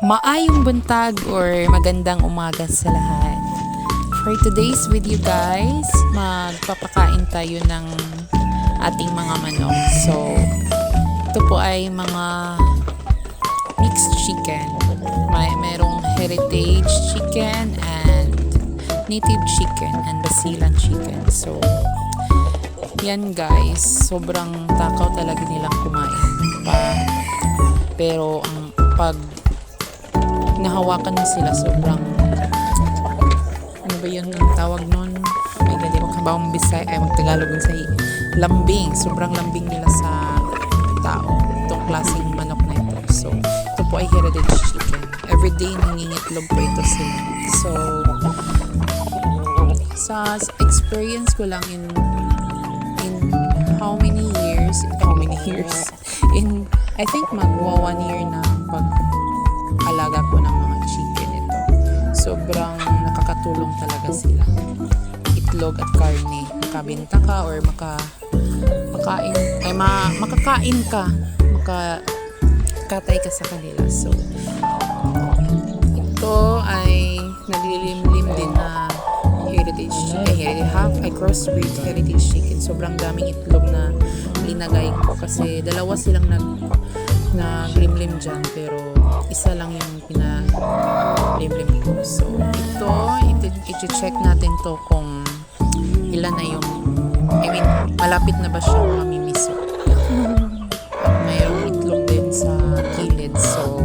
Maayong buntag or magandang umaga sa lahat. For today's video guys, magpapakain tayo ng ating mga manok. So, ito po ay mga mixed chicken. Merong heritage chicken and native chicken and basilan chicken. So, yan guys, sobrang takaw talaga nilang kumain pero ang pag nahawakan mo sila sobrang ano ba yun ang tawag nun, may gali makabawang Bisay ay magtagalog sa lambing, sobrang lambing nila sa tao itong klaseng manok na ito. So ito po ay heritage chicken, everyday nangingitlog po ito sila. So sa experience ko lang in how many years in I think magwa 1 year na pag-alaga po ng mga chicken ito. Sobrang nakakatulong talaga sila. Itlog at karne. Makabenta ka or makakain ka. Makatay ka sa kanila. So, ito ay naglilimlim din na heritage chicken. Half a crossbreed heritage chicken. Sobrang daming itlog na linagay ko kasi dalawa silang naglimlim dyan pero isa lang yung pinalimlim ko. So ito, check natin to kung ilan na yung malapit na ba siyang mamimiso. At mayroong itlog din sa kilid. So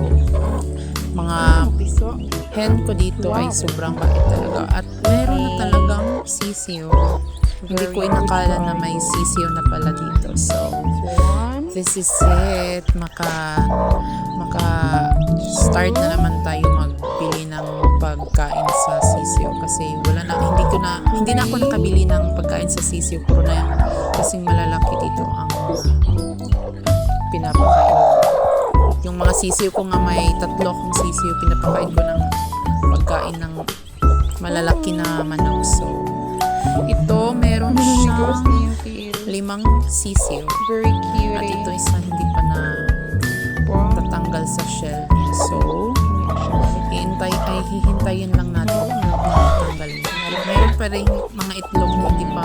mga hen ko dito ay sobrang bait talaga at meron na talagang sisiyo. Hindi ko inakala na may sisiyo na pala dito. So this is it. Start na naman tayo magbili ng pagkain sa sisiyo kasi hindi na ako nakabili ng pagkain sa sisiyo, puro na yan kasing malalaki dito ang pinapakain. Yung mga sisiyo ko nga may 3 kong sisiyo, pinapakain ko ng pagkain ng malalaki na manok. So ito meron siyang 5 sisiyo. Very cute. At ito isa hindi pa na tatanggal sa shell niya. So, hihintayin lang natin na matanggal niya. Meron pa rin mga itlog na hindi pa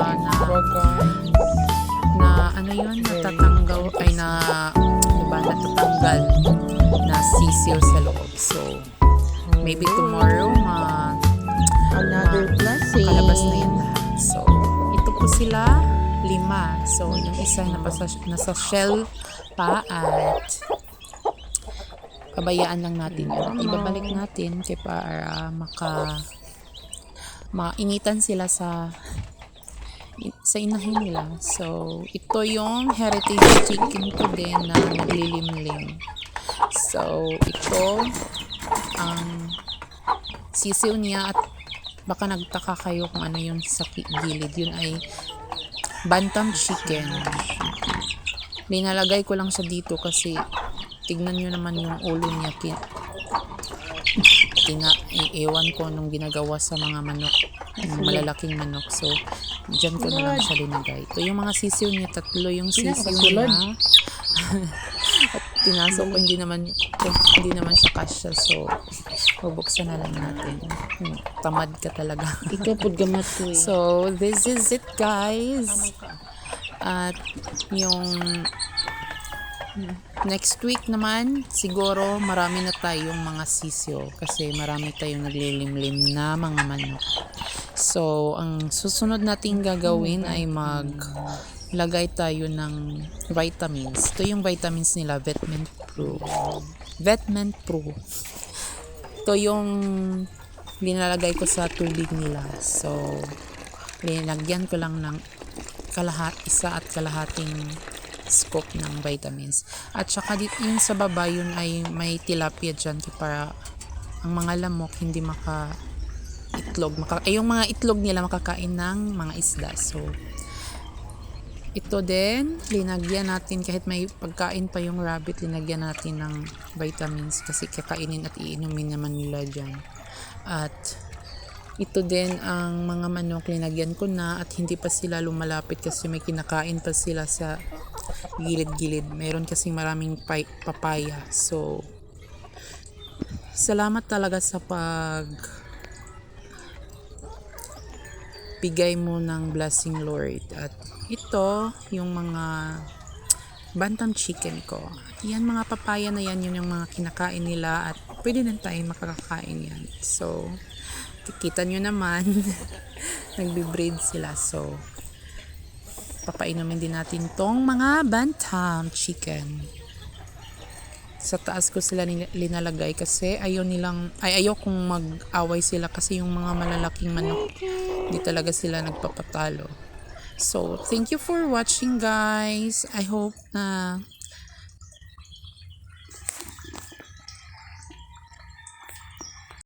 natatanggal na sisiyo sa loob. So, maybe tomorrow another blessing. kalabas na yan lahat. So, ito po sila 5. So, yung isa nasa shell pa at pabayaan lang natin yun. Ibabalik natin para mainitan sila sa inahin nila. So, ito yung heritage chicken ko din na naglilimlim. So, ito ang sisiw niya at baka nagtaka kayo kung ano yung sa gilid. Yun ay bantam chicken. Linalagay ko lang siya dito kasi tignan nyo naman yung ulo niya. Ewan ko nung ginagawa sa mga manok, yung malalaking manok. So, dyan ko na lang siya linagay. Ito yung mga sisiw niya. 3 yung sisiw niya. At pinasok ko, hindi naman siya kasya. So, bubuksan na lang natin. Tamad ka talaga. Ikaw po gamat ko eh. So, this is it guys. At yung next week naman, siguro marami na tayong mga sisyo kasi marami tayong naglilimlim na mga manok. So, ang susunod nating gagawin ay maglagay tayo ng vitamins. Ito yung vitamins nila, Vetment Pro. Ito yung linalagay ko sa tubig nila. So, linagyan ko lang ng isa at kalahating scoop ng vitamins. At saka dito yung sa baba, yun ay may tilapia dyan para ang mga lamok hindi itlog. Yung mga itlog nila makakain ng mga isda. So, ito din, linagyan natin kahit may pagkain pa yung rabbit, linagyan natin ng vitamins kasi kakainin at iinumin naman nila dyan. At ito din ang mga manok, linagyan ko na at hindi pa sila lumalapit kasi may kinakain pa sila sa gilid-gilid. Meron kasing maraming papaya. So, salamat talaga sa bigay mo ng blessing, Lord. At ito, yung mga bantam chicken ko. Yan, mga papaya na yan, yun yung mga kinakain nila at pwede din tayong makakakain yan. So, kikita nyo naman, nagbe-breed sila. So, papainumin din natin tong mga bantam chicken. Sa taas ko sila linalagay kasi ayaw kong mag-away sila kasi yung mga malalaking manok hindi talaga sila nagpapatalo. So, thank you for watching, guys. I hope na